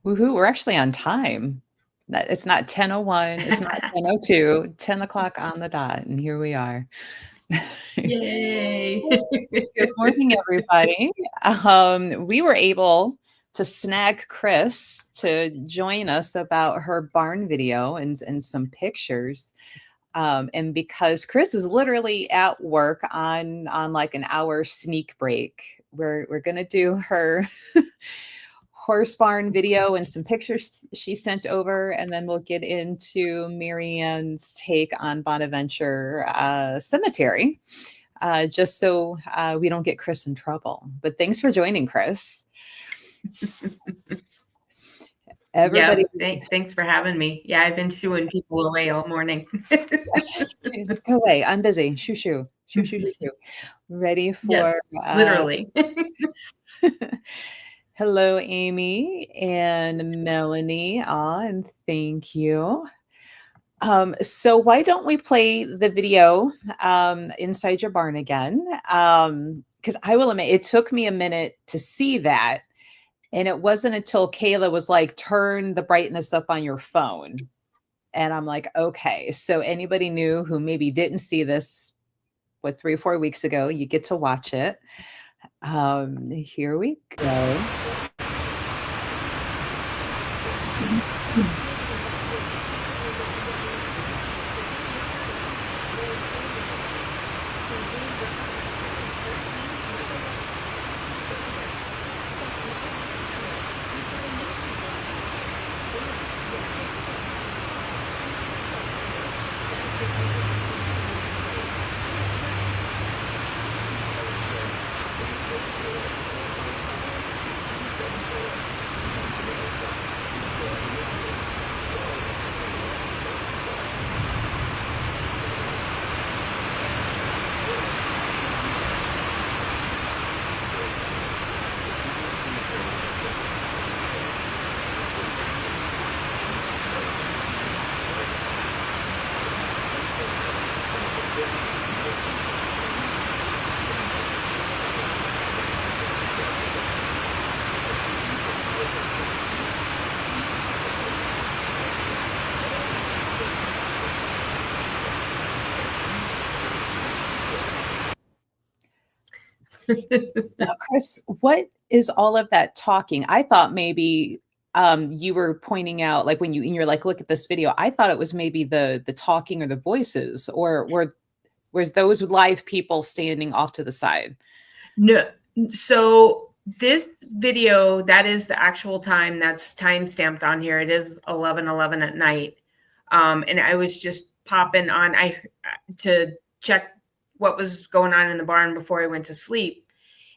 Woohoo, we're actually on time. It's not 10:01, it's not 10:02, 10 o'clock on the dot, and here we are. Yay. Good morning, everybody. We were able to snag Chris to join us about her barn video and some pictures. And because Chris is literally at work on like an hour sneak break, we're gonna do her horse barn video and some pictures she sent over, and then we'll get into Marianne's take on Bonaventute Cemetery, just so we don't get Chris in trouble. But thanks for joining, Chris. Everybody, thanks for having me. Yeah, I've been shooing people away all morning. Go away. I'm busy. Shoo, shoo, shoo, shoo, shoo, shoo. Ready for yes, literally. Hello, Amy and Melanie. And thank you. So why don't we play the video inside your barn again? Because I will admit, it took me a minute to see that. And it wasn't until Kayla was like, turn the brightness up on your phone. And I'm like, okay. So anybody new who maybe didn't see this, 3 or 4 weeks ago, you get to watch it. Here we go. Now, Chris, what is all of that talking? I thought maybe you were pointing out, like when you're like, look at this video. I thought it was maybe the talking or the voices, or was those live people standing off to the side? No. So this video, that is the actual time that's time stamped on here. It is 11:11 at night. And I was just popping on to check what was going on in the barn before I went to sleep.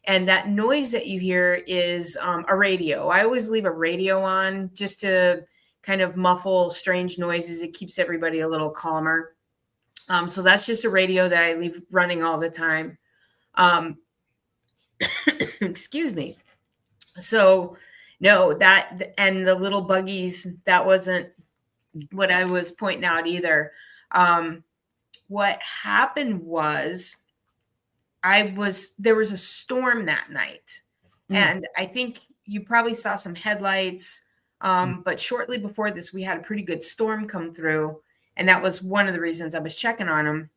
And that noise that you hear is a radio. I always leave a radio on just to kind of muffle strange noises. It keeps everybody a little calmer. So that's just a radio that I leave running all the time. Excuse me. So no, that and the little buggies, that wasn't what I was pointing out either. What happened was there was a storm that night. And I think you probably saw some headlights. But shortly before this, we had a pretty good storm come through. And that was one of the reasons I was checking on them.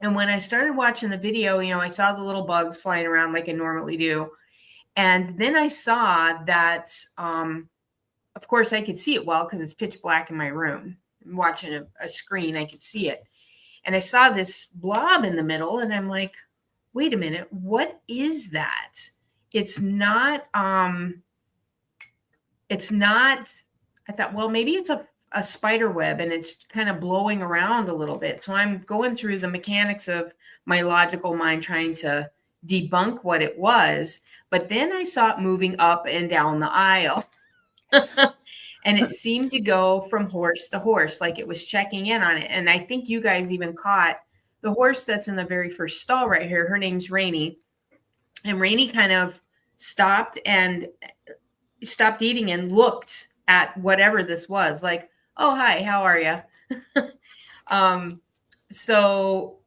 And when I started watching the video, I saw the little bugs flying around like I normally do. And then I saw that, of course, I could see it well because it's pitch black in my room. I'm watching a screen. I could see it. And I saw this blob in the middle. And I'm like, wait a minute, what is that? It's not, I thought, well, maybe it's a spider web and it's kind of blowing around a little bit. So I'm going through the mechanics of my logical mind trying to debunk what it was. But then I saw it moving up and down the aisle. And it seemed to go from horse to horse, like it was checking in on it. And I think you guys even caught the horse that's in the very first stall right here. Her name's Rainey. And Rainey kind of stopped eating and looked at whatever this was, like, oh, hi, how are you? So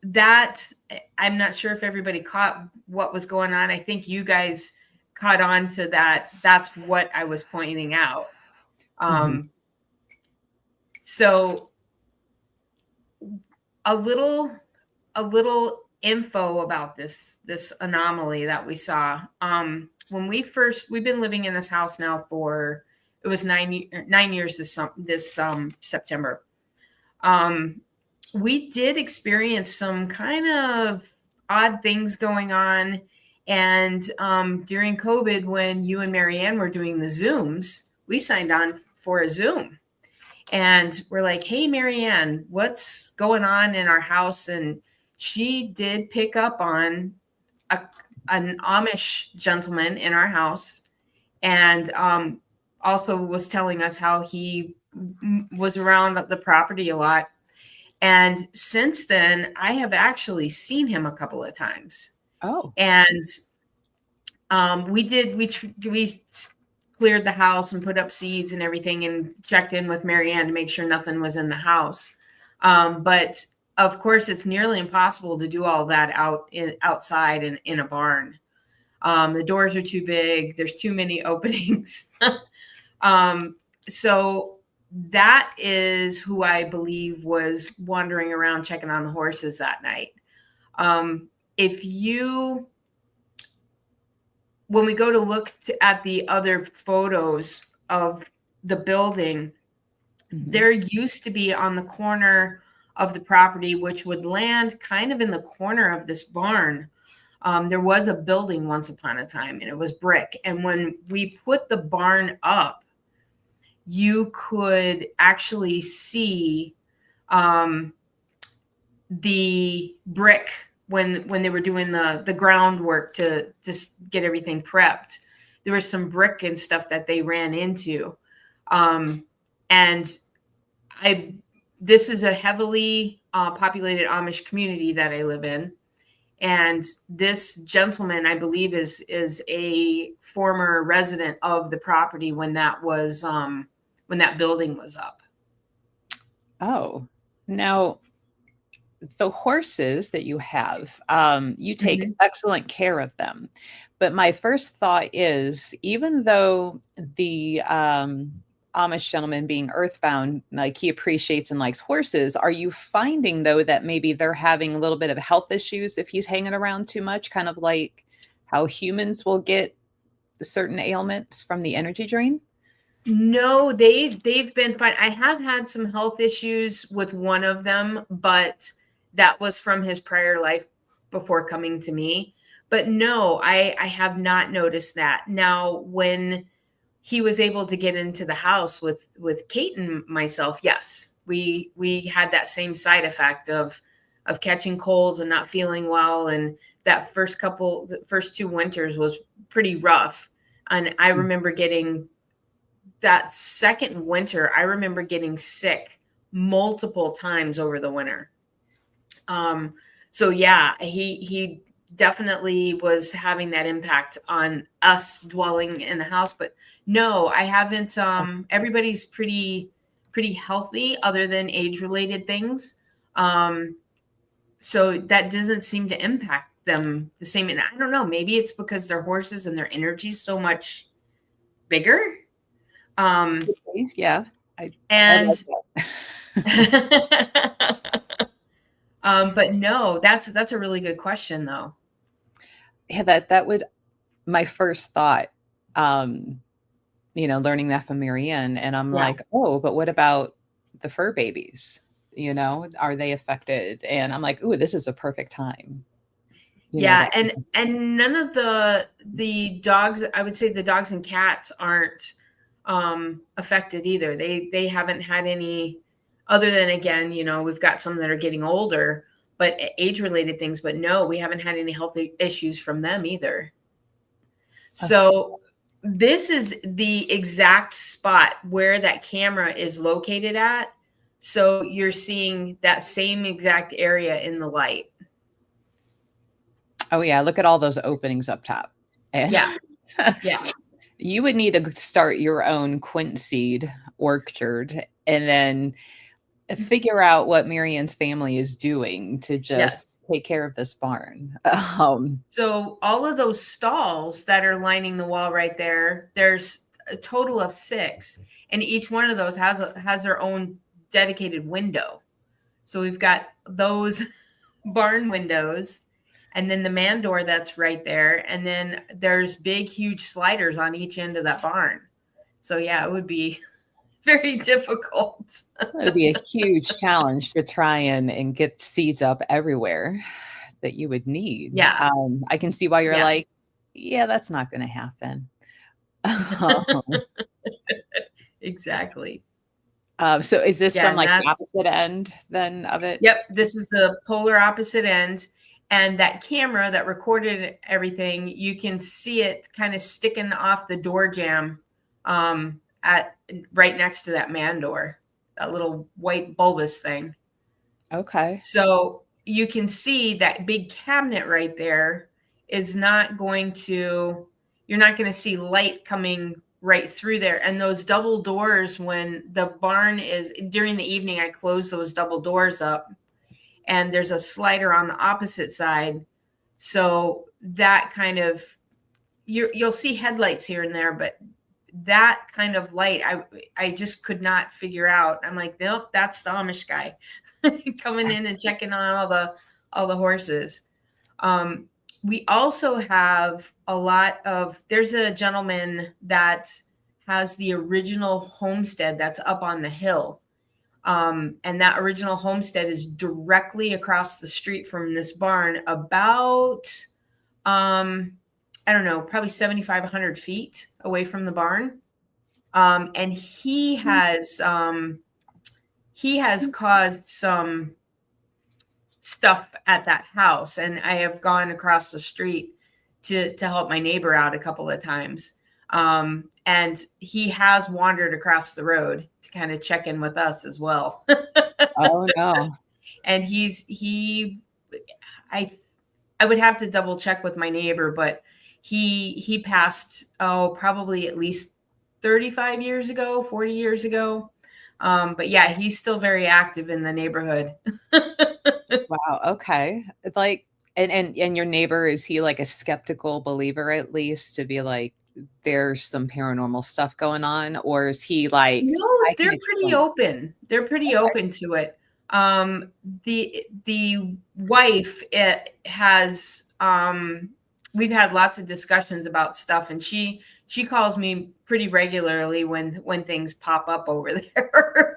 that, I'm not sure if everybody caught what was going on. I think you guys caught on to that. That's what I was pointing out. So a little info about this anomaly that we saw. When we've been living in this house now for, it was 9 years this September. We did experience some kind of odd things going on. And during COVID, when you and Marianne were doing the Zooms, we signed on for a Zoom. And we're like, hey, Marianne, what's going on in our house? And she did pick up on an Amish gentleman in our house, and also was telling us how he was around the property a lot. And since then, I have actually seen him a couple of times. Oh. And we cleared the house and put up seeds and everything and checked in with Marianne to make sure nothing was in the house. But of course, it's nearly impossible to do all that outside in a barn. The doors are too big. There's too many openings. So that is who I believe was wandering around checking on the horses that night. When we go to look at the other photos of the building, there used to be on the corner of the property, which would land kind of in the corner of this barn. There was a building once upon a time, and it was brick. And when we put the barn up, you could actually see the brick when they were doing the groundwork to just get everything prepped. There was some brick and stuff that they ran into. This is a heavily populated Amish community that I live in. And this gentleman, I believe, is a former resident of the property when that building was up. Oh, now the horses that you have, you take excellent care of them. But my first thought is, even though the Amish gentleman being earthbound, like he appreciates and likes horses, are you finding though that maybe they're having a little bit of health issues if he's hanging around too much, kind of like how humans will get certain ailments from the energy drain? No, they've been fine. I have had some health issues with one of them, but that was from his prior life before coming to me. But no, I have not noticed that. Now, when he was able to get into the house with Kate and myself, yes, we had that same side effect of catching colds and not feeling well. And that the first 2 winters was pretty rough. And I remember that second winter, I remember getting sick multiple times over the winter. So yeah, he definitely was having that impact on us dwelling in the house. But no, I haven't. Everybody's pretty healthy other than age-related things. So that doesn't seem to impact them the same. And I don't know, maybe it's because their horses and their energy is so much bigger. Yeah. I but no, that's a really good question though. Yeah, that would, my first thought, learning that from Marianne, and I'm like, oh, but what about the fur babies? Are they affected? And I'm like, ooh, this is a perfect time. And none of the dogs, I would say the dogs and cats aren't affected either. They haven't had any, other than, again, we've got some that are getting older, but age-related things. But no, we haven't had any health issues from them either. So this is the exact spot where that camera is located at. So you're seeing that same exact area in the light. Oh yeah, look at all those openings up top. And yeah. You would need to start your own quince seed orchard, and then figure out what Marianne's family is doing to just Yes. take care of this barn. So all of those stalls that are lining the wall right there, there's a total of 6, and each one of those has their own dedicated window. So we've got those barn windows, and then the man door that's right there, and then there's big, huge sliders on each end of that barn. So yeah, it would be very difficult. It would be a huge challenge to try and get seeds up everywhere that you would need. Yeah. I can see why you're Yeah. like, yeah, that's not going to happen. Um, Exactly. so is this Yeah, from and like the that's opposite end then of it? Yep, this is the polar opposite end. And that camera that recorded everything, you can see it kind of sticking off the door jamb at right next to that man door, that little white bulbous thing. Okay. So you can see that big cabinet right there is not going to, you're not going to see light coming right through there. And those double doors, when the barn is during the evening, I close those double doors up, and there's a slider on the opposite side. So that kind of, you'll see headlights here and there, but that kind of light, I just could not figure out. I'm like, nope, that's the Amish guy coming in and checking on all the horses. We also have a lot of, there's a gentleman that has the original homestead that's up on the hill. And that original homestead is directly across the street from this barn, about, I don't know, probably 7,500 feet away from the barn. And he has caused some stuff at that house. And I have gone across the street to help my neighbor out a couple of times. And he has wandered across the road to kind of check in with us as well. Oh no. And I would have to double check with my neighbor, but he passed, probably at least 35 years ago, 40 years ago. But yeah, he's still very active in the neighborhood. Wow. Okay. Like, and your neighbor, is he like a skeptical believer at least, to be like, there's some paranormal stuff going on, or is he like, No, I can they're pretty explain? open. They're pretty open to it. The wife has we've had lots of discussions about stuff, and she calls me pretty regularly when things pop up over there.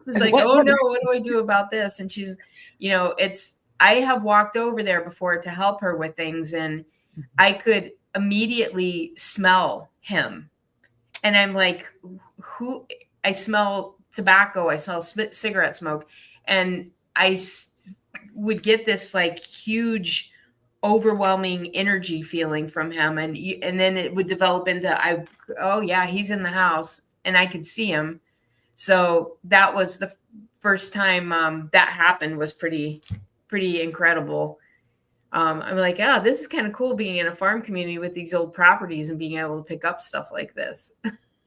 It's like, What oh no, what do I do about this? And she's, I have walked over there before to help her with things, and I could immediately smell him. And I'm like, I smell tobacco, I smell cigarette smoke. And I would get this like huge, overwhelming energy feeling from him. And then it would develop into, oh yeah, he's in the house, and I could see him. So that was the first time that happened. Was pretty incredible. I'm like, this is kind of cool being in a farm community with these old properties and being able to pick up stuff like this.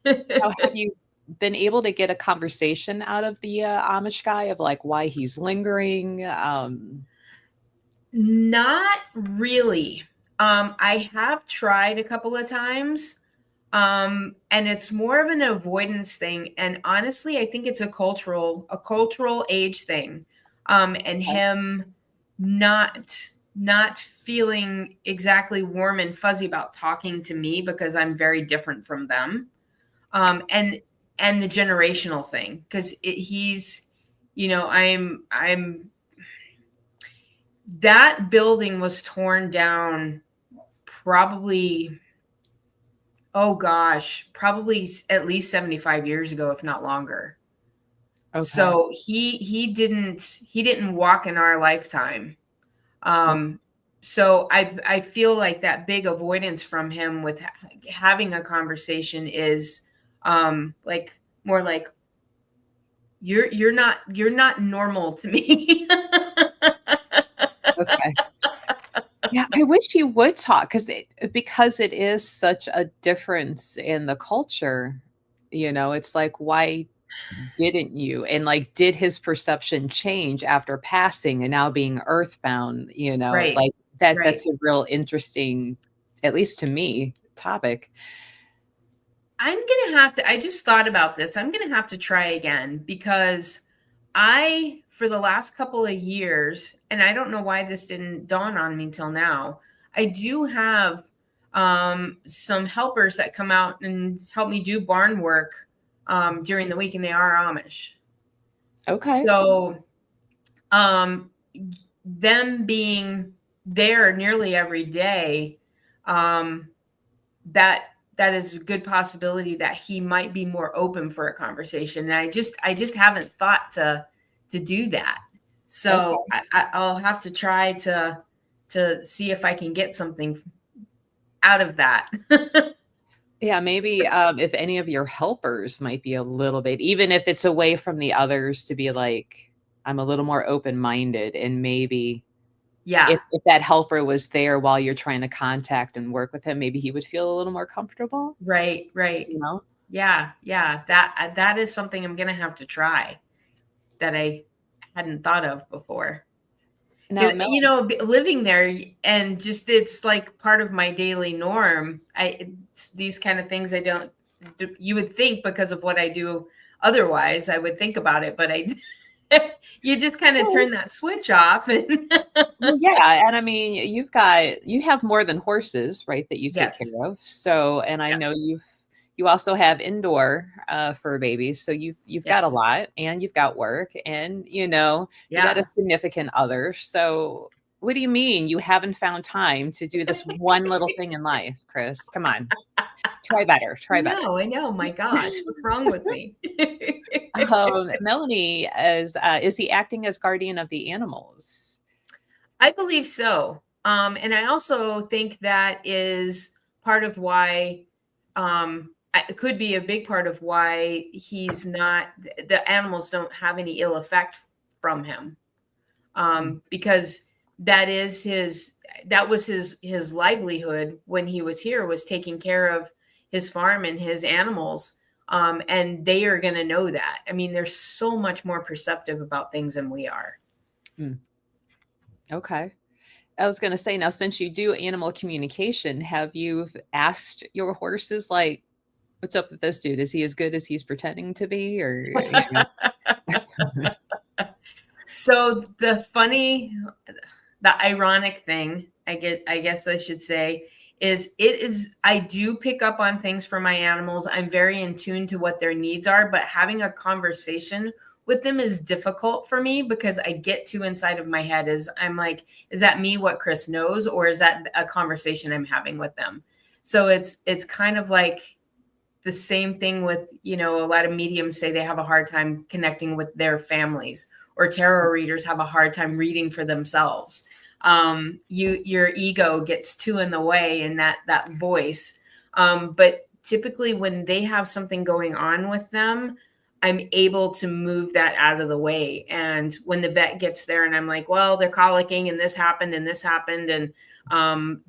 Now, have you been able to get a conversation out of the Amish guy of like why he's lingering? Not really. I have tried a couple of times. And it's more of an avoidance thing. And honestly, I think it's a cultural age thing. And him not feeling exactly warm and fuzzy about talking to me because I'm very different from them. And the generational thing, because he's, I'm that building was torn down probably, probably at least 75 years ago, if not longer. Okay. So he didn't walk in our lifetime. So I feel like that big avoidance from him with having a conversation is like more like, you're not normal to me. Okay. Yeah, I wish he would talk, because it is such a difference in the culture. It's like, why didn't you? And like, did his perception change after passing and now being earthbound? Right. Like that's Right. a real interesting, at least to me, topic. I just thought about this. I'm going to have to try again because for the last couple of years, and I don't know why this didn't dawn on me till now, I do have some helpers that come out and help me do barn work during the week, and they are Amish. Okay. So, them being there nearly every day, that is a good possibility that he might be more open for a conversation. And I just haven't thought to do that. So Okay. I'll have to try to see if I can get something out of that. Yeah, maybe if any of your helpers might be a little bit, even if it's away from the others, to be like, I'm a little more open-minded, and maybe Yeah. if that helper was there while you're trying to contact and work with him, maybe he would feel a little more comfortable, Right. you know? Yeah. Yeah. That is something I'm going to have to try that I hadn't thought of before. Now, Mel, Living there and just it's like part of my daily norm. These kind of things you would think because of what I do otherwise, I would think about it, but you just kind of well, turn that switch off and well, yeah, and I mean, you have more than horses, right, that you take yes, care of. So, and I know yes, you also have indoor fur babies, so you've got a yes, lot, and you've got work, and you got a yeah. significant other. So, what do you mean you haven't found time to do this one little thing in life, Chris? Come on, try better, try better. No, I know. My gosh, what's wrong with me? Melanie, is he acting as guardian of the animals? I believe so. And I also think that is part of why, it could be a big part of why the animals don't have any ill effect from him. Because that was his livelihood when he was here, was taking care of his farm and his animals. And they are going to know that. I mean, they're so much more perceptive about things than we are. Mm, okay. I was going to say, now, since you do animal communication, have you asked your horses, like, what's up with this dude? Is he as good as he's pretending to be? Or? So the ironic thing, I guess I should say, I do pick up on things from my animals. I'm very in tune to what their needs are, but having a conversation with them is difficult for me because I get too inside of my head. I'm like, is that me, what Chris knows, or is that a conversation I'm having with them? So it's kind of like the same thing with, a lot of mediums say they have a hard time connecting with their families, or tarot readers have a hard time reading for themselves. Your ego gets too in the way in that voice. But typically when they have something going on with them, I'm able to move that out of the way. And when the vet gets there and I'm like, well, they're colicking and this happened and this happened. And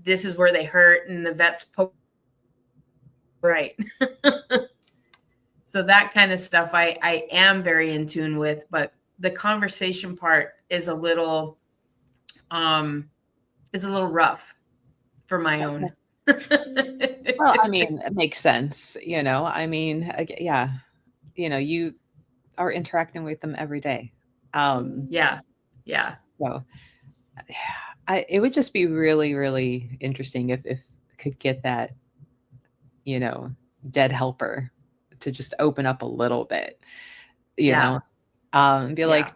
this is where they hurt. And the vet's right. So that kind of stuff I am very in tune with, but the conversation part is a little rough for my own. Well, I mean, it makes sense. I mean, yeah, you are interacting with them every day. Yeah. Yeah. So it would just be really, really interesting if could get that, dead helper to just open up a little bit, Yeah. and be Yeah. like,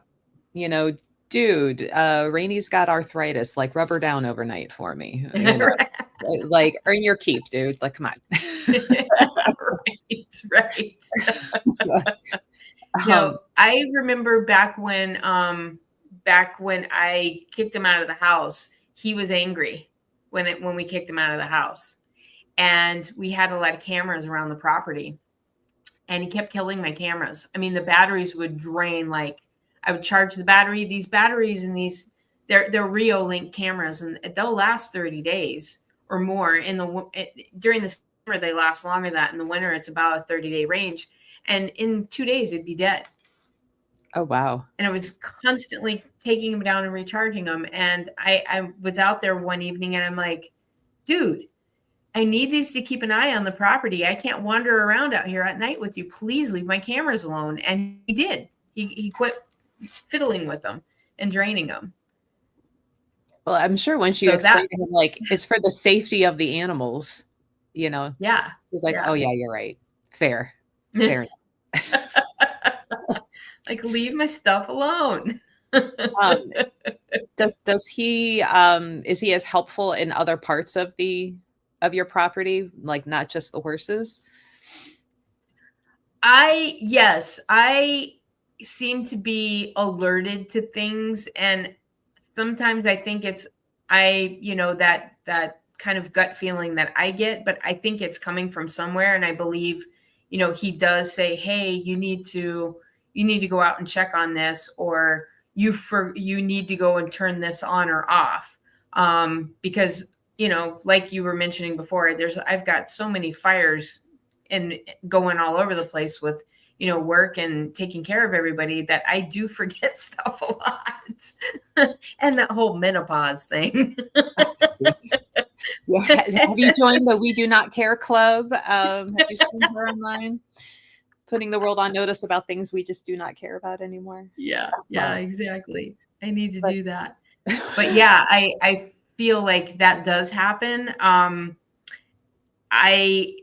dude, Rainy's got arthritis, like rub her down overnight for me, like earn your keep, dude. Like, come on. Right. um, I remember back when I kicked him out of the house, he was angry when we kicked him out of the house. And we had a lot of cameras around the property. And he kept killing my cameras. I mean, the batteries would drain. Like, I would charge the battery. These batteries and they're Rio Link cameras, and they'll last 30 days or more. During the summer, they last longer than that. In the winter, it's about a 30-day range. and in 2 days it'd be dead. Oh, wow. And I was constantly taking them down and recharging them. And I was out there one evening and I'm like, dude, I need these to keep an eye on the property. I can't wander around out here at night with you. Please leave my cameras alone. And he did. He quit fiddling with them and draining them. Well, I'm sure once you explain to him, like, it's for the safety of the animals, you know. Yeah. He's like, oh yeah, you're right. Fair enough. Like, leave my stuff alone. Does he is he as helpful in other parts of your property, like not just the horses? Yes, I seem to be alerted to things, and sometimes I think it's that kind of gut feeling that I get, but I think it's coming from somewhere, and I believe, he does say, hey, you need to go out and check on this, or you need to go and turn this on or off, because like you were mentioning before, I've got so many fires and going all over the place with work and taking care of everybody that I do forget stuff a lot. And that whole menopause thing. Yeah. Have you joined the We Do Not Care Club? Have you seen her online? Putting the world on notice about things we just do not care about anymore. Yeah, exactly. I need to do that. But yeah, I feel like that does happen. I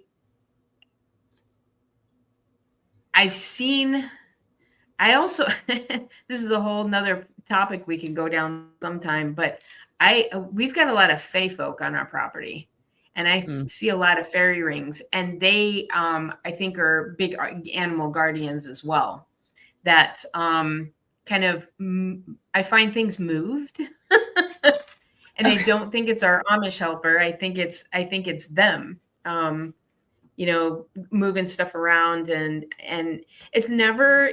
also, this is a whole nother topic we can go down sometime, but we've got a lot of fae folk on our property, and I see a lot of fairy rings, and they, I think, are big animal guardians as well. That kind of, I find things moved, and I don't think it's our Amish helper. I think it's them. Moving stuff around, and it's never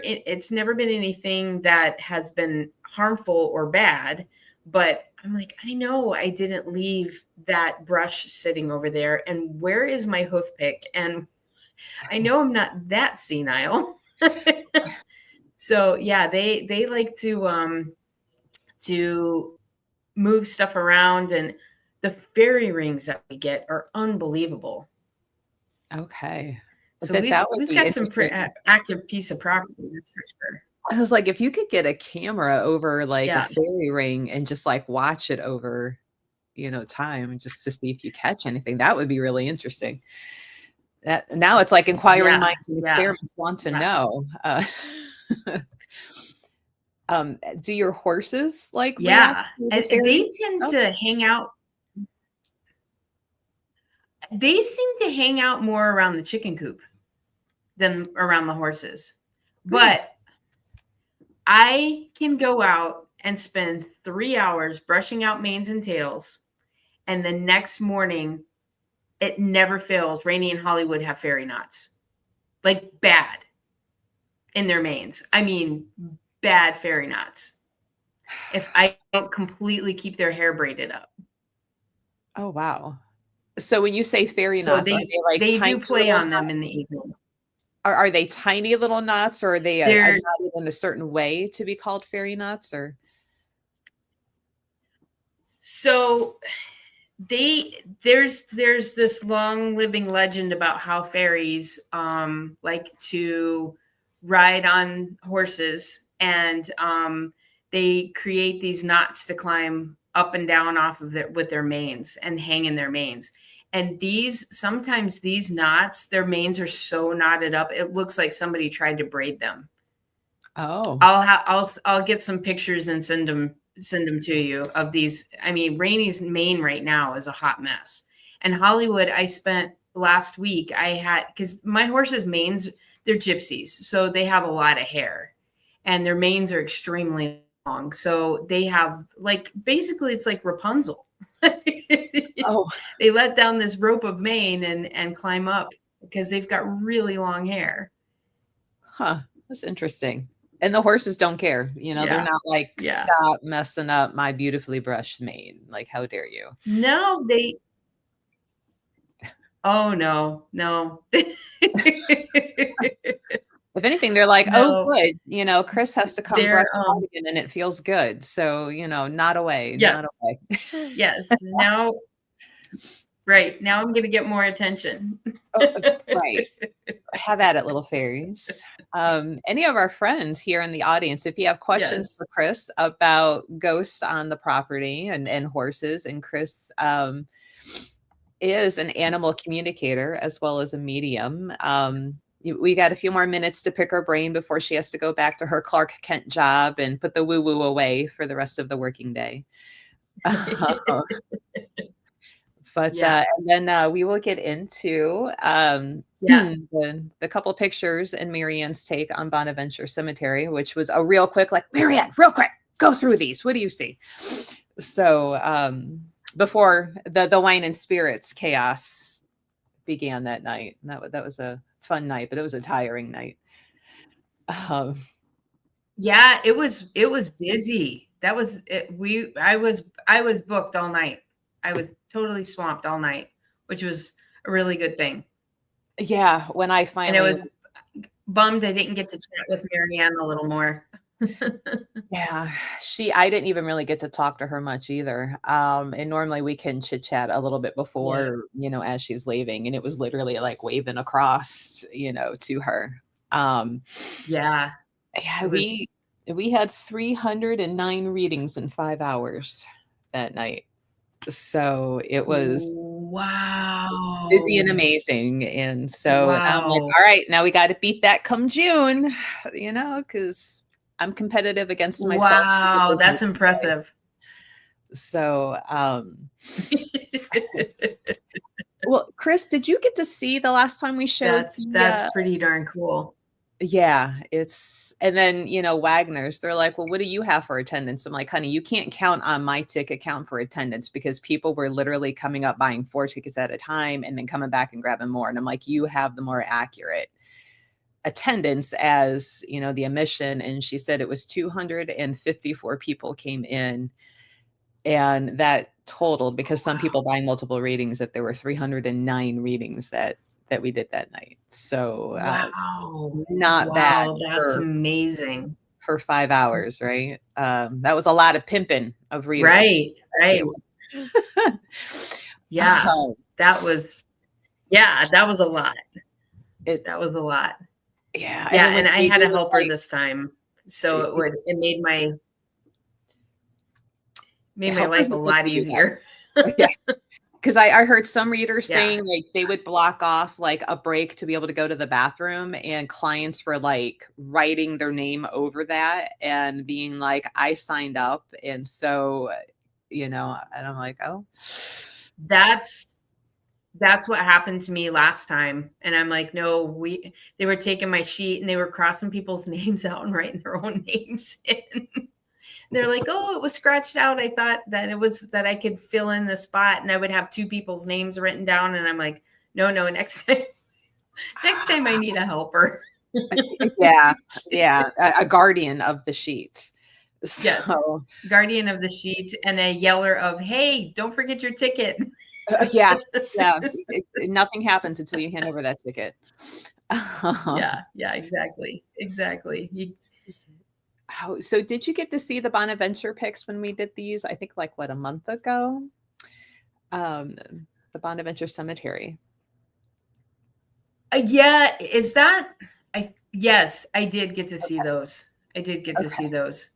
been anything that has been harmful or bad, but I'm like, I know I didn't leave that brush sitting over there, and where is my hoof pick? And I know I'm not that senile. So yeah, they like to move stuff around, and the fairy rings that we get are unbelievable. Okay. So we've got some pretty active piece of property, that's for sure. I was like, if you could get a camera over like a fairy ring and just like watch it over, time, just to see if you catch anything, that would be really interesting. That now it's like inquiring minds and experiments want to know. Do your horses react to the fairies? They tend to hang out. They seem to hang out more around the chicken coop than around the horses. But I can go out and spend 3 hours brushing out manes and tails, and the next morning, it never fails. Rainey and Hollywood have fairy knots, like bad, in their manes. I mean, bad fairy knots. If I don't completely keep their hair braided up. Oh, wow. So when you say fairy knots, are they like they do play on them in the evenings? Are they tiny little knots, or are they knotted in a certain way to be called fairy knots? Or so there's this long living legend about how fairies like to ride on horses, and they create these knots to climb up and down off of with their manes and hang in their manes. And sometimes these knots, their manes are so knotted up, it looks like somebody tried to braid them. Oh, I'll get some pictures and send them to you of these. I mean, Rainey's mane right now is a hot mess. And Hollywood, I spent last week, because my horse's manes, they're gypsies, so they have a lot of hair, and their manes are extremely long. So they have basically it's like Rapunzel. Oh, they let down this rope of mane and climb up because they've got really long hair. Huh. That's interesting. And the horses don't care. They're not like, stop messing up my beautifully brushed mane. Like, how dare you? No, oh, no. If anything, they're like, "Oh, No, good, Chris has to come they're breastfeeding and it feels good." So, not away, not yes, away. yes. Now, right now, I'm gonna get more attention. Oh, right. Have at it, little fairies. Any of our friends here in the audience, if you have questions Yes. for Chris about ghosts on the property and horses, and Chris is an animal communicator as well as a medium. We got a few more minutes to pick her brain before she has to go back to her Clark Kent job and put the woo-woo away for the rest of the working day. But Yeah. and then we will get into Yeah. the couple pictures and Marianne's take on Bonaventute Cemetery, which was a real quick, like, Marianne, real quick, go through these. What do you see? So before the wine and spirits chaos began that night. And that was a fun night, but it was a tiring night. Yeah, it was busy. That was it. I was booked all night. I was totally swamped all night, which was a really good thing. Yeah, when I And I finally was bummed I didn't get to chat with Marianne a little more. Yeah, I didn't even really get to talk to her much either. And normally we can chit chat a little bit Yeah. before, as she's leaving, and it was literally like waving across, to her. Yeah. Yeah, It was we had 309 readings in 5 hours that night. So it was busy and wow. amazing. And so I'm like, Wow. all right, now we got to beat that come June, because I'm competitive against myself in the Wow, business that's today. impressive. So, well, Chris, did you get to see the last time we showed the, That's pretty darn cool. yeah, and then, Wagner's, they're like, well, what do you have for attendance? I'm like, honey, you can't count on my ticket count for attendance because people were literally coming up buying 4 tickets at a time and then coming back and grabbing more. And I'm like, you have the more accurate attendance as, the admission. And she said it was 254 people came in. And that totaled, because some people buying multiple readings, that there were 309 readings that we did that night. So Wow. not bad Wow, that's amazing. for 5 hours, right? That was a lot of pimping of readers. Right, right. Yeah, Um, that was that was a lot. it That was a lot. Yeah, and Yeah, then when and I JD had a was helper like, this time, so it made my helpers life a are good lot for you easier. guys. Yeah. Because I heard some readers Yeah. saying like they would block off like a break to be able to go to the bathroom, and clients were like writing their name over that and being like, I signed up. And so, and I'm like, oh, That's what happened to me last time, and I'm like, "No, they were taking my sheet and they were crossing people's names out and writing their own names in." They're like, "Oh, it was scratched out. I thought that it was that I could fill in the spot and I would have 2 people's names written down." And I'm like, "No, no, next time I need a helper." yeah, yeah, a guardian of the sheets. Yes. So, Guardian of the sheet and a yeller of, "Hey, don't forget your ticket." yeah, yeah, nothing happens until you hand over that ticket. Yeah, yeah, exactly. Exactly. So did you get to see the Bonaventure pics when we did these? I think like what, a month ago? Um, the Bonaventure Cemetery. Yeah, is that yes, I did get to see those. I did get to Okay. see those.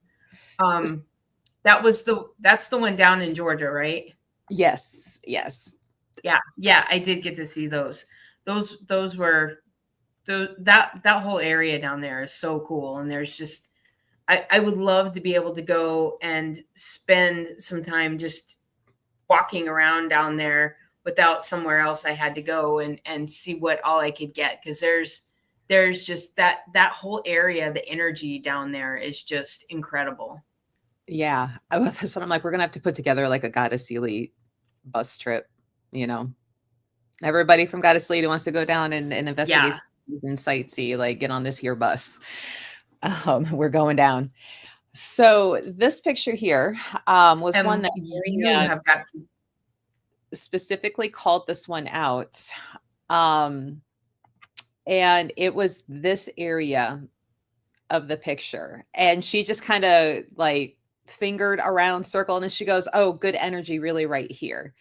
That's the one down in Georgia, right? Yes, yes. Yeah, yeah, I did get to see those. Those were that whole area down there is so cool, and there's just I would love to be able to go and spend some time just walking around down there without somewhere else I had to go and see what all I could get, because there's just that whole area, the energy down there is just incredible. Yeah. That's what I'm like, we're gonna have to put together like a Goddess Sealy bus trip, you know. Everybody from Goddess Sealy who wants to go down and investigate Yeah. and sightsee, like get on this here bus. We're going down. So this picture here was one And that you Marianne have got to specifically called this one out. Um, And it was this area of the picture. And she just kind of like fingered around, circle, and then she goes, "Oh, good energy really right here."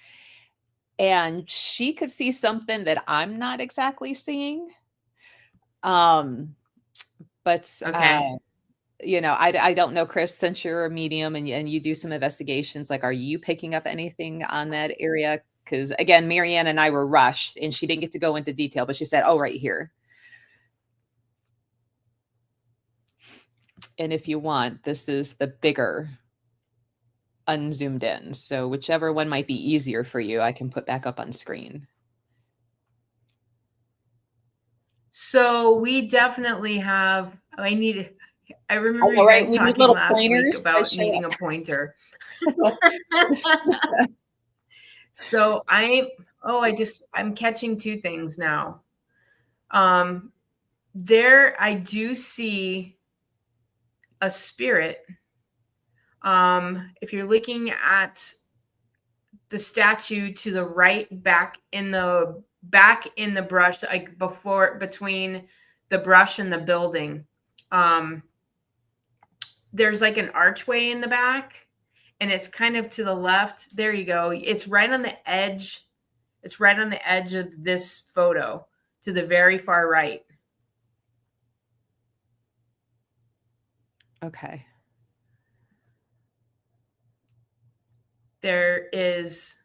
And she could see something that I'm not exactly seeing. Um, but Okay. I don't know, Chris, since you're a medium and you do some investigations, like, are you picking up anything on that area? Because again, Marianne and I were rushed and she didn't get to go into detail, but she said, "Oh, right here." And if you want, this is the bigger unzoomed in. So whichever one might be easier for you, I can put back up on screen. So we definitely have, I remember All you right, guys we need talking little last week pointers to about show needing a pointer. So I'm catching two things now. There I do see a spirit. If you're looking at the statue to the right, back in the brush, like between the brush and the building, there's like an archway in the back, and it's kind of to the left. There you go. It's right on the edge. It's right on the edge of this photo to the very far right. Okay. There is,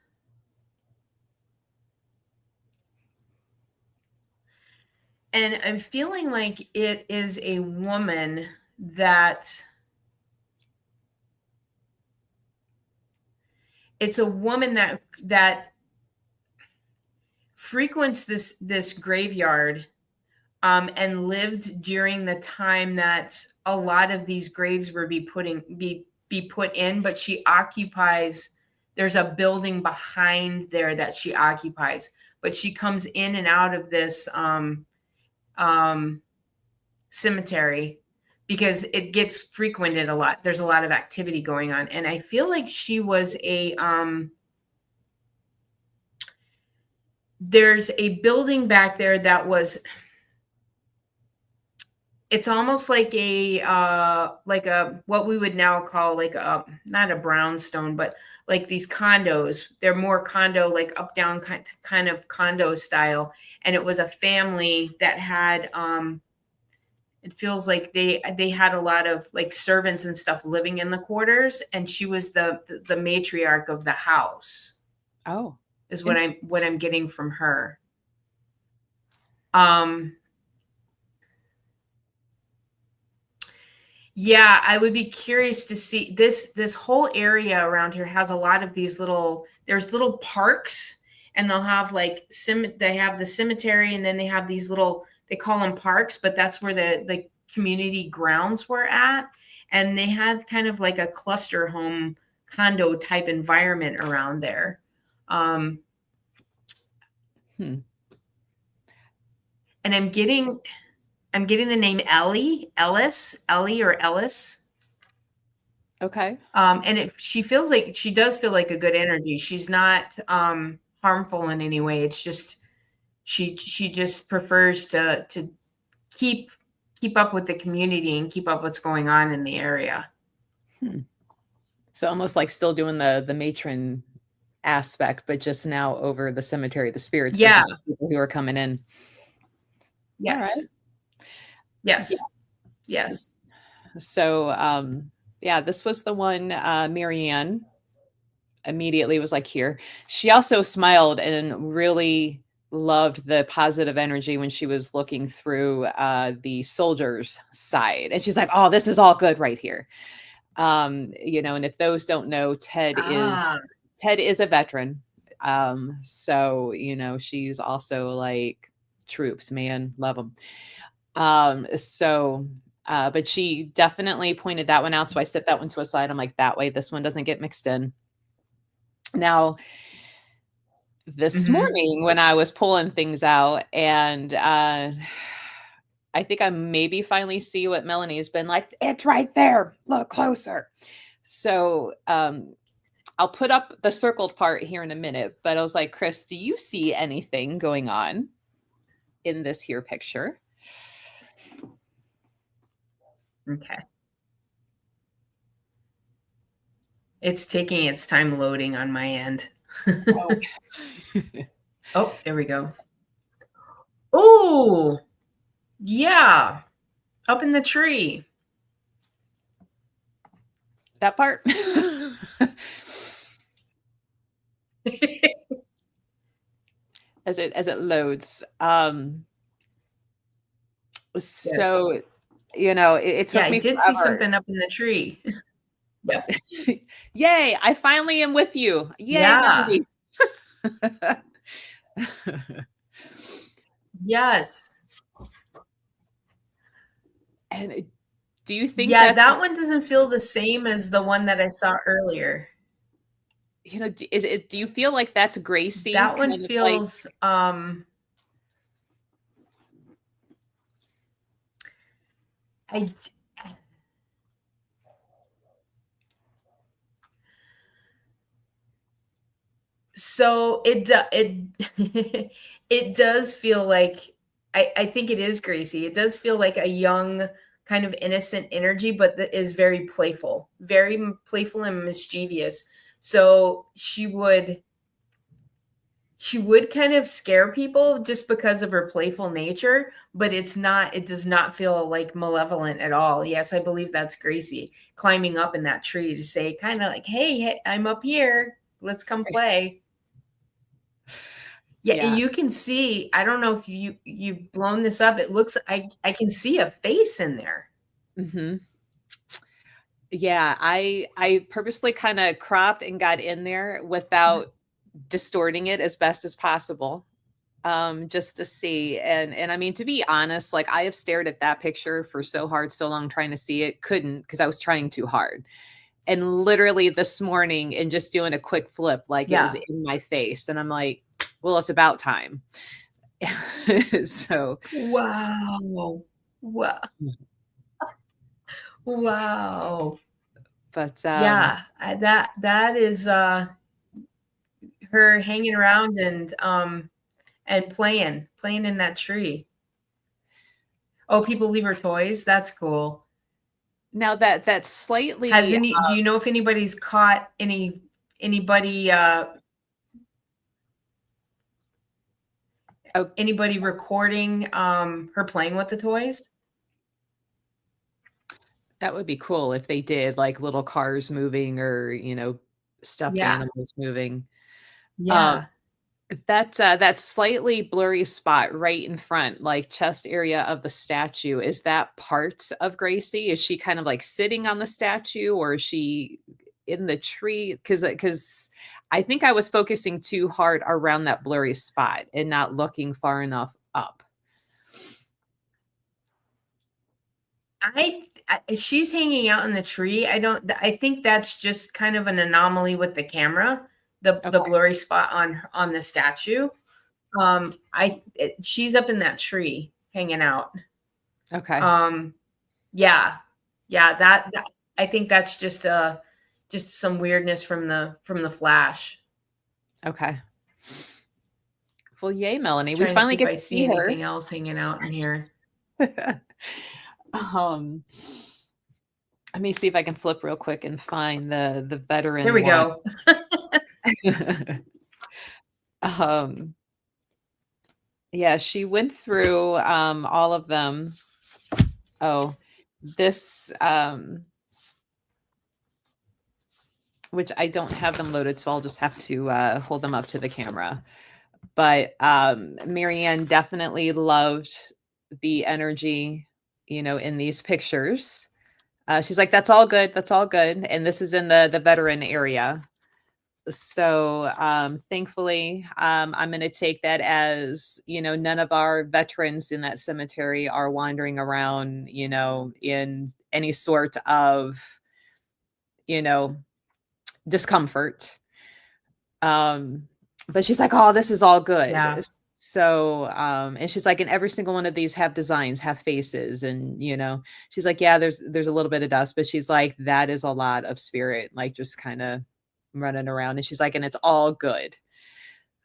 and I'm feeling like it is a woman that frequents this graveyard, and lived during the time that a lot of these graves were be put in, but she occupies, there's a building behind there that she occupies, but she comes in and out of this cemetery because it gets frequented a lot. There's a lot of activity going on, and I feel like she was there's a building back there that was, it's almost like what we would now call like a, not a brownstone, but like these condos. They're more condo, like up down kind of condo style. And it was a family that had it feels like they had a lot of like servants and stuff living in the quarters, and she was the matriarch of the house. Oh, is what I'm getting from her. Yeah, I would be curious to see this whole area around here has a lot of these there's little parks, and they'll have like they have the cemetery, and then they have these little, they call them parks, but that's where the community grounds were at, and they had kind of like a cluster home condo type environment around there. And I'm getting the name Ellie or Ellis. okay. And she does feel like a good energy. She's not harmful in any way. It's just she just prefers to keep up with the community and keep up what's going on in the area. So almost like still doing the matron aspect, but just now over the cemetery, the spirits, Yeah. versus the people who are coming in. Yes. All right. Yes. Yeah. Yes. So this was the one Marianne immediately was like, here. She also smiled and really loved the positive energy when she was looking through the soldiers side. And she's like, oh, this is all good right here. And if those don't know, Ted is a veteran. So, she's also like troops, man, love them. But she definitely pointed that one out. So I set that one to a side. I'm like, that way, this one doesn't get mixed in. Now, this morning when I was pulling things out, and I think I maybe finally see what Melanie's been like. It's right there. Look closer. So I'll put up the circled part here in a minute. But I was like, Chris, do you see anything going on? in this here picture. Okay. It's taking its time loading on my end. Oh. Oh, there we go. Oh, yeah. Up in the tree. That part. as it loads. So Yes. it Yeah, took I me did see forever. something up in the tree. Yep. Yay, I finally am with you. Yay, Yeah. Melody. Yes. And do you think Yeah, that's, that one doesn't feel the same as the one that I saw earlier. do you feel like that's Gracie That one kind of like, feels I so it it does feel like I think it is Gracie. It does feel like a young kind of innocent energy, but that is very playful, playful and mischievous. So she would kind of scare people just because of her playful nature, but it does not feel like malevolent at all. Yes, I believe that's Gracie climbing up in that tree to say kind of like, hey, I'm up here. Let's come play. Yeah, yeah. you can see, I don't know if you've blown this up. It looks I can see a face in there. Hmm. Yeah, I purposely kind of cropped and got in there without distorting it as best as possible. Just to see. And I mean, to be honest, like I have stared at that picture for so hard, so long trying to see it, couldn't because I was trying too hard. And literally this morning and just doing a quick flip, like it was Yeah. in my face. And I'm like, well, it's about time. So Wow. Wow. Wow. but Yeah, that is her hanging around and playing in that tree. Oh, people leave her toys. That's cool. now that's slightly Do you know if anybody's caught anybody oh, anybody recording her playing with the toys? that would be cool if they did like little cars moving or, stuffed Yeah. animals moving. Um, Yeah. that slightly blurry spot right in front, like chest area of the statue, is that part of Gracie? Is she kind of like sitting on the statue or is she in the tree? Because I think I was focusing too hard around that blurry spot and not looking far enough up. She's hanging out in the tree. I think that's just kind of an anomaly with the camera, the Okay. blurry spot on the statue. She's up in that tree hanging out. Okay. Um, yeah, yeah. That I think that's just some weirdness from the flash. Okay. Well, yay, Melanie. We Trying to see finally if get I to see see her. anything else hanging out in here. um Let me see if I can flip real quick and find the There veteran we one. go. um yeah, she went through all of them. Oh, this which I don't have them loaded, so I'll just have to hold them up to the camera. But Marianne definitely loved the energy, in these pictures. She's like, that's all good. That's all good. And this is in the veteran area. So thankfully, I'm going to take that as, none of our veterans in that cemetery are wandering around, in any sort of, you know, discomfort. But she's like, oh, this is all good. Yeah. So, and she's like, and every single one of these have designs, have faces. And, she's like, yeah, there's a little bit of dust, but she's like, that is a lot of spirit, like just kind of running around. And she's like, and it's all good. Oh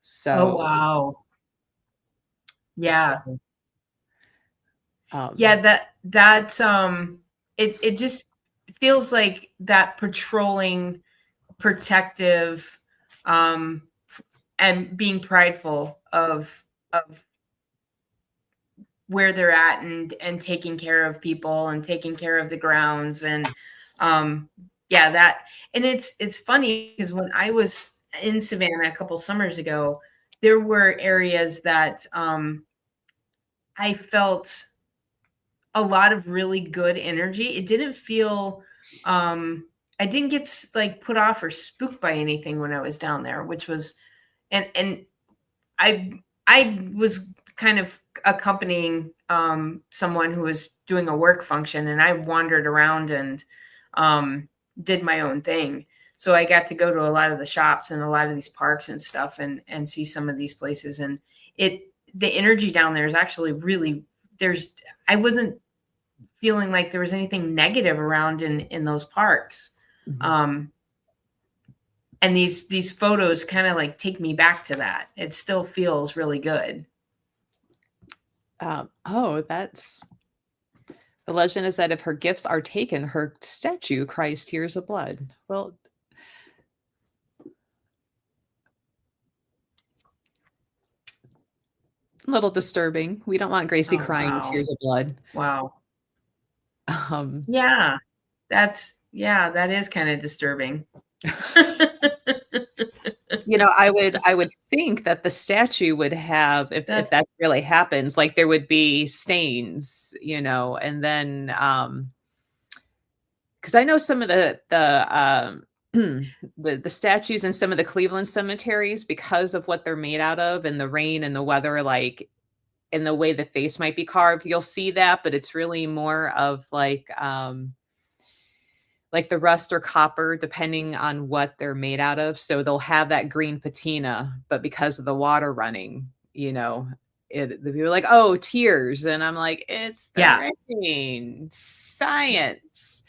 So, wow. so Yeah. Yeah, it just feels like that patrolling, protective, and being prideful of where they're at, and taking care of people and taking care of the grounds, and yeah, that. And it's funny because when I was in Savannah a couple summers ago, there were areas that I felt a lot of really good energy. It didn't feel I didn't get like put off or spooked by anything when I was down there, which was. And I was kind of accompanying someone who was doing a work function, and I wandered around and did my own thing. So I got to go to a lot of the shops and a lot of these parks and stuff, and see some of these places. And the energy down there is actually really, I wasn't feeling like there was anything negative around in those parks. Mhm. And these photos kind of like take me back to that. It still feels really good. That's the legend is that if her gifts are taken, her statue cries tears of blood. Well, a little disturbing. We don't want Gracie Oh, crying wow. tears of blood. Wow. Um, Yeah. That is kind of disturbing. I would think that the statue would have, if That's that really happens, like there would be stains, and then because I know some of the statues in some of the Cleveland cemeteries, because of what they're made out of and the rain and the weather, like in the way the face might be carved, you'll see that, but it's really more of like the rust or copper, depending on what they're made out of. So they'll have that green patina, but because of the water running, the people are like, oh, tears. And I'm like, it's the yeah. rain, science.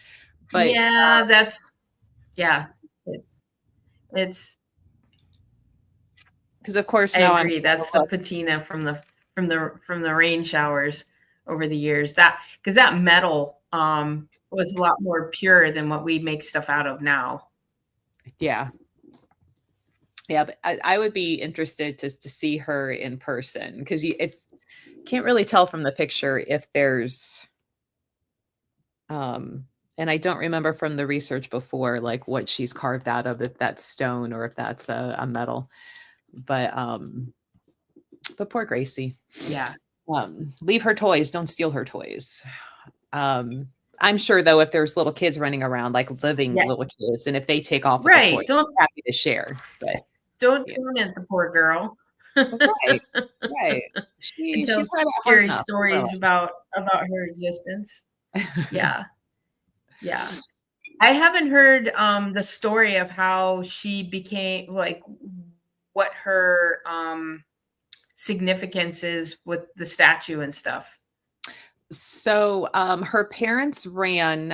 But Yeah, yeah. It's because of course I now I'm agree. That's the patina from the rain showers over the years. That because that metal was a lot more pure than what we make stuff out of now. yeah. Yeah, but I would be interested to see her in person, because it's can't really tell from the picture if there's and I don't remember from the research before like what she's carved out of, if that's stone or if that's a metal. But poor Gracie. Yeah. Leave her toys, don't steal her toys. I'm sure though, if there's little kids running around, like living Yeah. little kids, and if they take off with the Right. toys, she's happy to share. But Don't yeah. torment the poor girl. Right, right. And tell She's had it hard scary enough in her stories about her existence. Yeah. Yeah. I haven't heard the story of how she became, like, what her significance is with the statue and stuff. So, her parents ran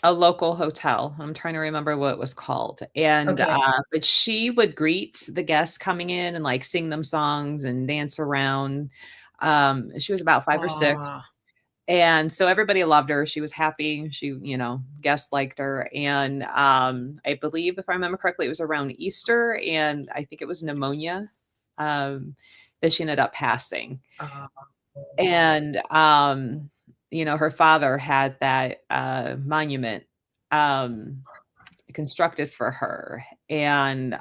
a local hotel. I'm trying to remember what it was called. And Okay. but she would greet the guests coming in and like sing them songs and dance around. She was about 5 or 6. Aw. And so everybody loved her. She was happy. She, guests liked her. And I believe, if I remember correctly, it was around Easter, and I think it was pneumonia that she ended up passing. Aw. And her father had that monument constructed for her. And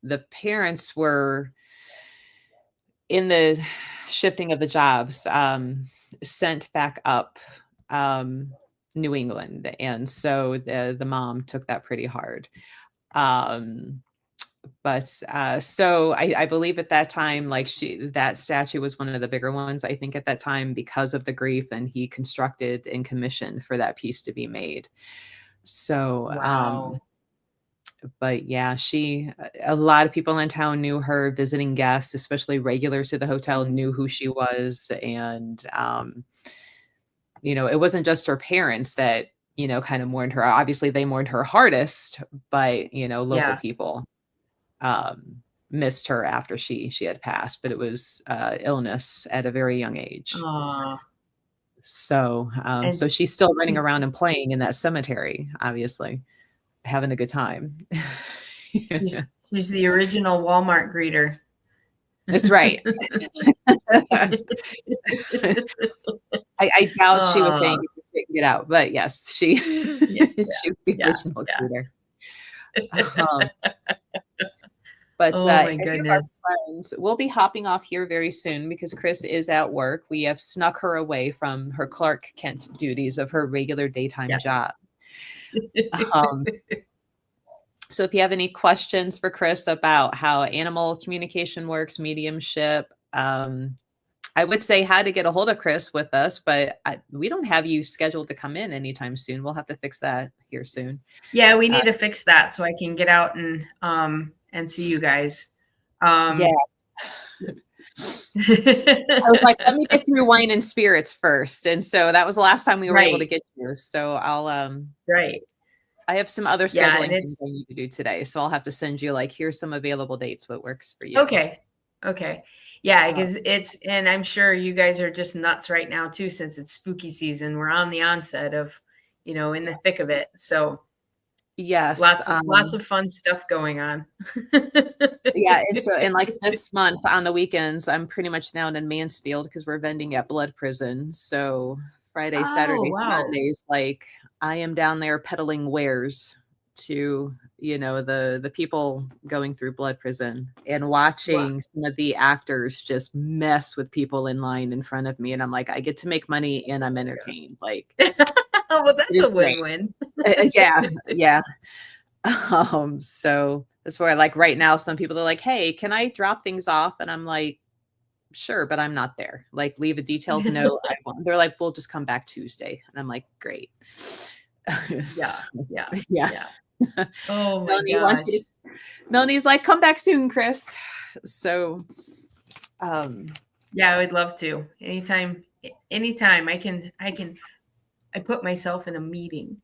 the parents were, in the shifting of the jobs, sent back up New England. And so the mom took that pretty hard. But so I believe at that time, like that statue was one of the bigger ones, I think, at that time, because of the grief, and he constructed and commissioned for that piece to be made. So, Wow. but yeah, a lot of people in town knew her. Visiting guests, especially regulars to the hotel, knew who she was. And, it wasn't just her parents that, kind of mourned her. Obviously they mourned her hardest, but, local Yeah. people, missed her after she had passed, but it was illness at a very young age. Aw. So And so she's still running around and playing in that cemetery, obviously having a good time. she's the original Walmart greeter. That's right. I doubt she was saying get out, but yes, she she was the original greeter. But oh my any of goodness. our friends, we'll be hopping off here very soon because Chris is at work. We have snuck her away from her Clark Kent duties of her regular daytime job. So if you have any questions for Chris about how animal communication works, mediumship, I would say how to get a hold of Chris with us, but we don't have you scheduled to come in anytime soon. We'll have to fix that here soon. Yeah, we need to fix that so I can get out and see you guys. Yeah. I was like, let me get through wine and spirits first. And so that was the last time we were able to get you. So I'll I have some other scheduling things I need to do today. So I'll have to send you like, here's some available dates, what works for you. Okay. Yeah, because and I'm sure you guys are just nuts right now too, since it's spooky season. We're on the onset of, in the thick of it. So yes, lots of fun stuff going on. Yeah, and like this month on the weekends, I'm pretty much down in Mansfield because we're vending at Blood Prison. So Friday, Saturday, Sundays, like I am down there peddling wares to the people going through Blood Prison and watching some of the actors just mess with people in line in front of me, and I'm like, I get to make money and I'm entertained. Like, well, that's a win-win. Yeah. So that's where, like, right now, some people are like, hey, can I drop things off? And I'm like, sure, but I'm not there. Like, leave a detailed note. They're like, we'll just come back Tuesday. And I'm like, great. Yeah. Oh my gosh. Melanie's like, come back soon, Chris. So yeah, I would love to. Anytime I put myself in a meeting.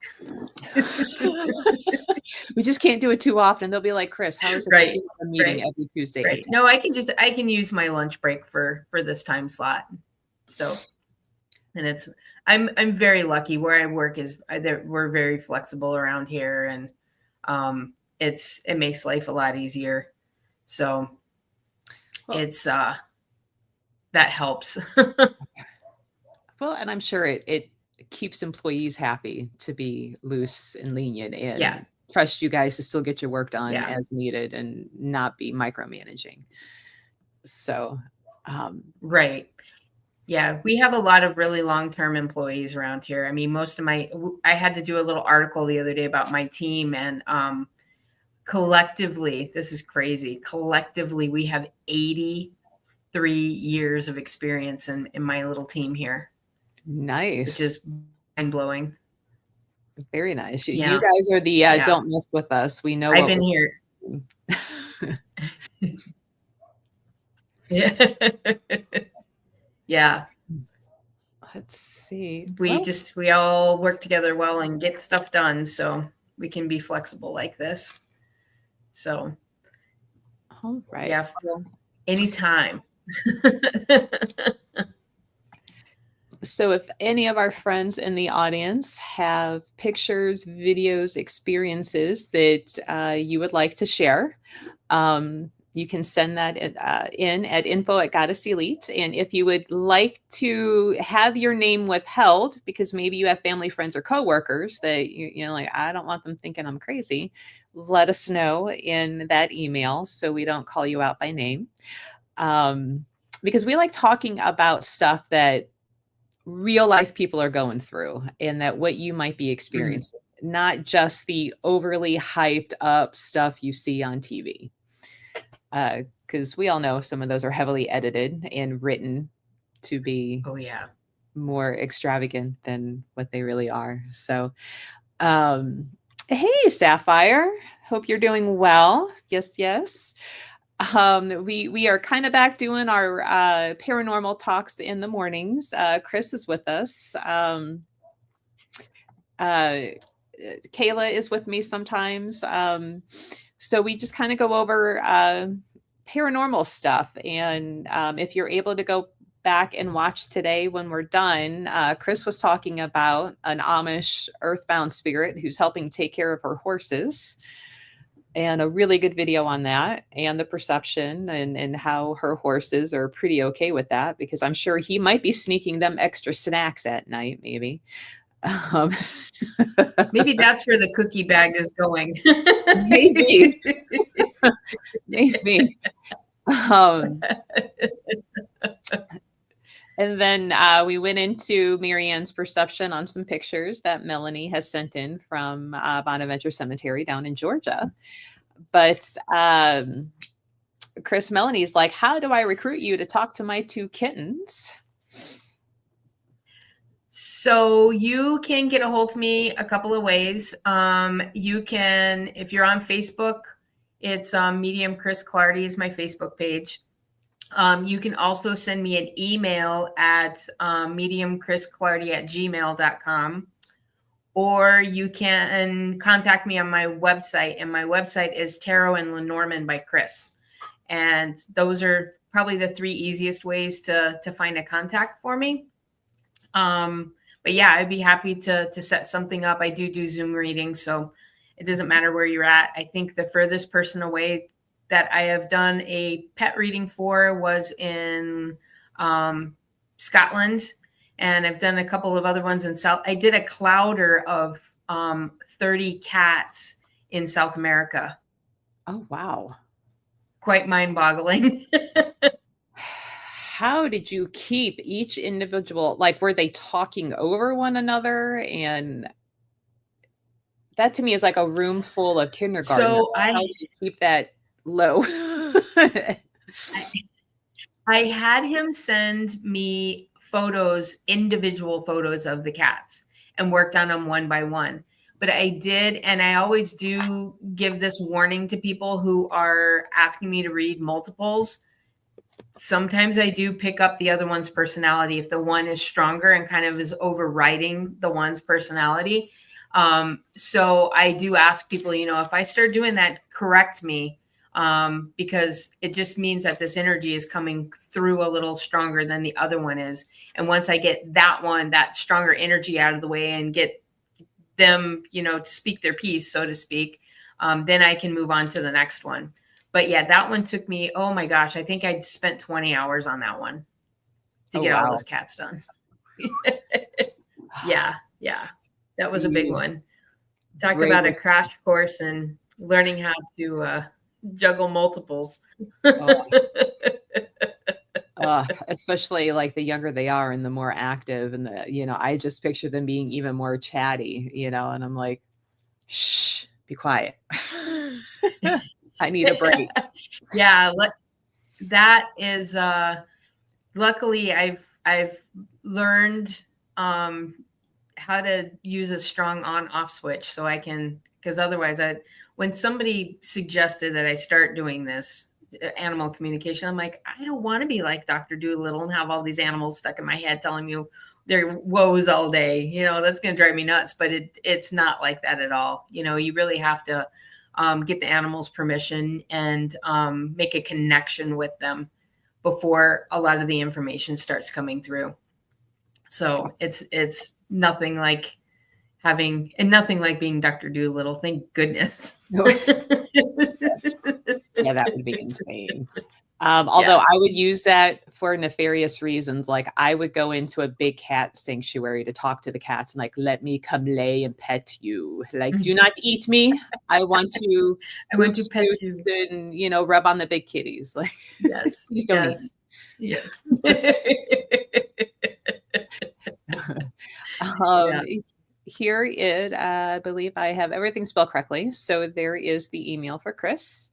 We just can't do it too often. They'll be like, Chris, how is it a meeting every Tuesday? Right. No, I can use my lunch break for this time slot. So, and I'm very lucky where I work we're very flexible around here, and it makes life a lot easier. So it's that helps. Well, and I'm sure it keeps employees happy to be loose and lenient and trust you guys to still get your work done as needed and not be micromanaging. So, right. Yeah, we have a lot of really long-term employees around here. I mean, I had to do a little article the other day about my team, and collectively, this is crazy. Collectively, we have 83 years of experience in my little team here. Nice. Which is mind-blowing. Very nice. You guys are the don't mess with us. We know I've been here. Yeah. Let's see. We all work together well and get stuff done, so we can be flexible like this. So, all right. Yeah, anytime. So if any of our friends in the audience have pictures, videos, experiences that you would like to share, you can send that in at info@goddesselite. And if you would like to have your name withheld, because maybe you have family, friends, or coworkers that like, I don't want them thinking I'm crazy, let us know in that email so we don't call you out by name. Because we like talking about stuff that real life people are going through and that what you might be experiencing, not just the overly hyped up stuff you see on TV. Because we all know some of those are heavily edited and written to be more extravagant than what they really are. So, hey, Sapphire, hope you're doing well. Yes. We are kind of back doing our paranormal talks in the mornings. Chris is with us. Kayla is with me sometimes. So we just kind of go over paranormal stuff. And if you're able to go back and watch today when we're done, Chris was talking about an Amish earthbound spirit who's helping take care of her horses, and a really good video on that, and the perception, and how her horses are pretty okay with that, because I'm sure he might be sneaking them extra snacks at night, maybe. Um, Maybe that's where the cookie bag is going. maybe, maybe. And then we went into Marianne's perception on some pictures that Melanie has sent in from Bonaventute Cemetery down in Georgia. But Chris, Melanie's like, how do I recruit you to talk to my 2 kittens? So you can get a hold of me a couple of ways. You can, if you're on Facebook, it's Medium Chris Clardy is my Facebook page. You can also send me an email at mediumchrisclardy@gmail.com, or you can contact me on my website, and my website is Tarot and Lenormand by Chris. And those are probably the 3 easiest ways to find a contact for me. But yeah, I'd be happy to set something up. I do Zoom readings, so it doesn't matter where you're at. I think the furthest person away that I have done a pet reading for was in Scotland, and I've done a couple of other ones in South. I did a clouder of 30 cats in South America. Oh, wow. Quite mind-boggling. How did you keep each individual, like, were they talking over one another? And that to me is like a room full of kindergartners. So how do you keep that low? I had him send me photos, individual photos of the cats, and worked on them one by one. But I did, and I always do give this warning to people who are asking me to read multiples. Sometimes I do pick up the other one's personality if the one is stronger and kind of is overriding the one's personality. So I do ask people, if I start doing that, correct me, because it just means that this energy is coming through a little stronger than the other one is. And once I get that stronger energy out of the way and get them, to speak their piece, so to speak, then I can move on to the next one. But yeah, that one took me, oh my gosh, I think I'd spent 20 hours on that one to get all those cats done. Yeah. That was a big one. Talk about a crash course and learning how to juggle multiples. Especially like the younger they are and the more active, and I just picture them being even more chatty, and I'm like, shh, be quiet. I need a break. Yeah, that is luckily I've learned how to use a strong on-off switch, so I can, because otherwise when somebody suggested that I start doing this animal communication, I'm like, I don't want to be like Dr. Dolittle and have all these animals stuck in my head telling me their woes all day. That's going to drive me nuts, but it's not like that at all. You really have to get the animals' permission and make a connection with them before a lot of the information starts coming through. So it's nothing like nothing like being Dr. Dolittle. Thank goodness. Yeah, that would be insane. Although I would use that for nefarious reasons. Like, I would go into a big cat sanctuary to talk to the cats and like, let me come lay and pet you. Like, do not eat me. I want to pet you and rub on the big kitties. Like, yes. Yes. Here I believe I have everything spelled correctly. So there is the email for Chris.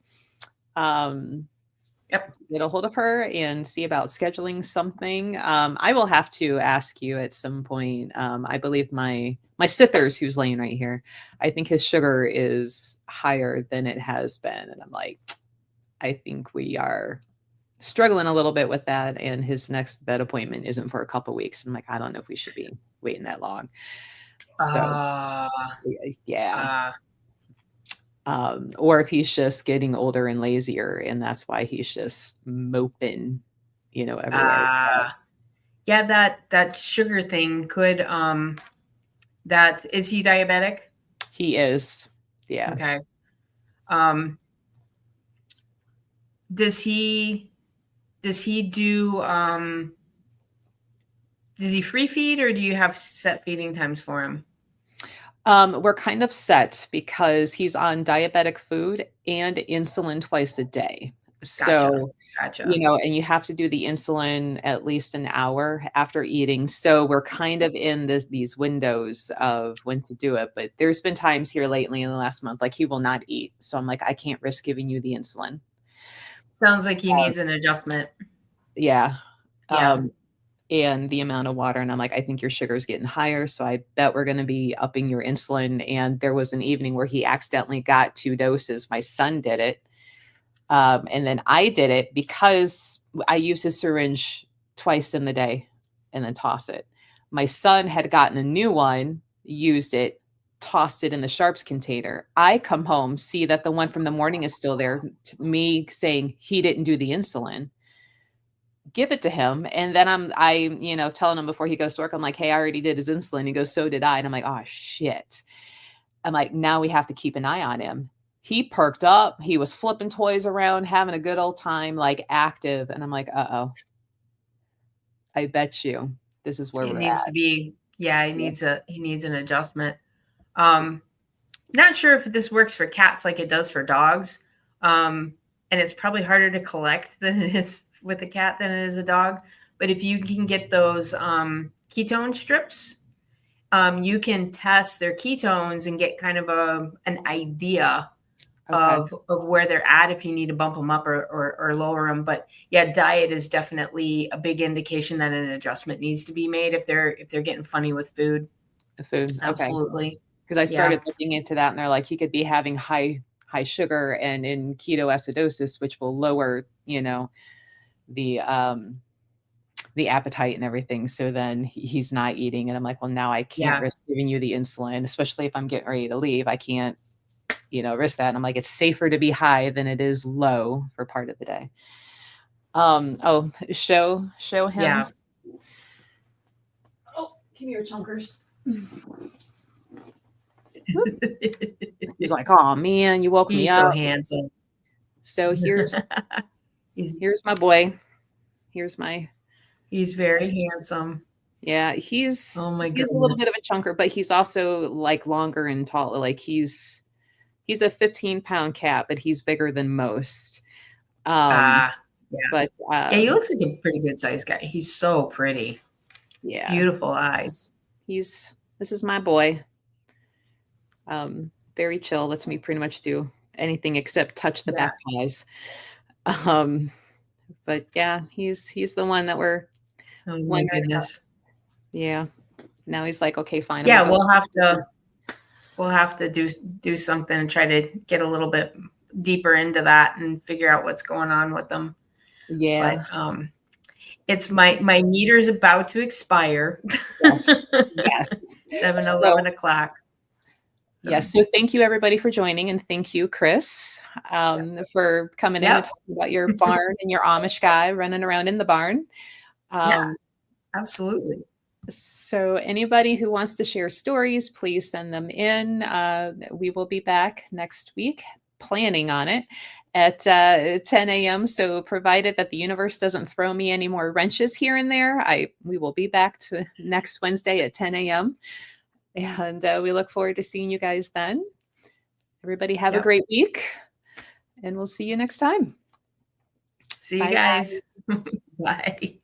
Get a hold of her and see about scheduling something. I will have to ask you at some point. I believe my Sithers, who's laying right here, I think his sugar is higher than it has been. And I'm like, I think we are struggling a little bit with that. And his next vet appointment isn't for a couple of weeks. I'm like, I don't know if we should be waiting that long. So, yeah. Or if he's just getting older and lazier, and that's why he's just moping, everywhere. Yeah, that sugar thing could that is he diabetic? He is. Yeah. Okay. Um does he do does he free feed, or do you have set feeding times for him? We're kind of set because he's on diabetic food and insulin twice a day. So, Gotcha. and you have to do the insulin at least an hour after eating. So we're kind of in these windows of when to do it. But there's been times here lately in the last month, like he will not eat. So I'm like, I can't risk giving you the insulin. Sounds like he needs an adjustment. Yeah. Yeah. And the amount of water. And I'm like, I think your sugar is getting higher. So I bet we're going to be upping your insulin. And there was an evening where he accidentally got 2 doses. My son did it. And then I did it because I use his syringe twice in the day and then toss it. My son had gotten a new one, used it, tossed it in the sharps container. I come home, see that the one from the morning is still there. Me saying he didn't do the insulin. Give it to him. And then I telling him before he goes to work, I'm like, hey, I already did his insulin. He goes, so did I. And I'm like, oh shit. I'm like, now we have to keep an eye on him. He perked up. He was flipping toys around, having a good old time, like active. And I'm like, uh-oh. I bet you this is where it we're needs at. to be, he needs an adjustment. Not sure if this works for cats like it does for dogs. And it's probably harder to collect than it is with a cat than it is a dog. But if you can get those ketone strips, you can test their ketones and get kind of an idea of where they're at if you need to bump them up or lower them. But yeah, diet is definitely a big indication that an adjustment needs to be made if they're getting funny with food. The food. Absolutely. Because I started looking into that, and they're like, you could be having high sugar and in ketoacidosis, which will lower, the appetite and everything. So then he's not eating. And I'm like, well, now I can't risk giving you the insulin, especially if I'm getting ready to leave. I can't, risk that. And I'm like, it's safer to be high than it is low for part of the day. Show him. Yeah. Oh, come here, chunkers. He's like, oh man, you woke me up. He's so handsome. So here's my boy. He's very handsome. Yeah, he's oh my he's a little bit of a chunker, but he's also like longer and tall. Like he's a 15-pound cat, but he's bigger than most. Yeah. But he looks like a pretty good sized guy. He's so pretty. Yeah. Beautiful eyes. This is my boy. Very chill. Lets me pretty much do anything except touch the back paws. But yeah, he's the one that we're oh my goodness. Yeah. Now he's like, okay, fine. Yeah, we'll have to do something and try to get a little bit deeper into that and figure out what's going on with them. Yeah. But it's my meter's about to expire. Yes. Yes. 11 o'clock. So. Yes. So thank you everybody for joining, and thank you, Chris, for coming in and talking about your barn and your Amish guy running around in the barn. Absolutely. So anybody who wants to share stories, please send them in. We will be back next week, planning on it at 10 a.m. So provided that the universe doesn't throw me any more wrenches here and there, we will be back to next Wednesday at 10 a.m. And we look forward to seeing you guys then. Everybody have a great week, and we'll see you next time. See you guys. Bye.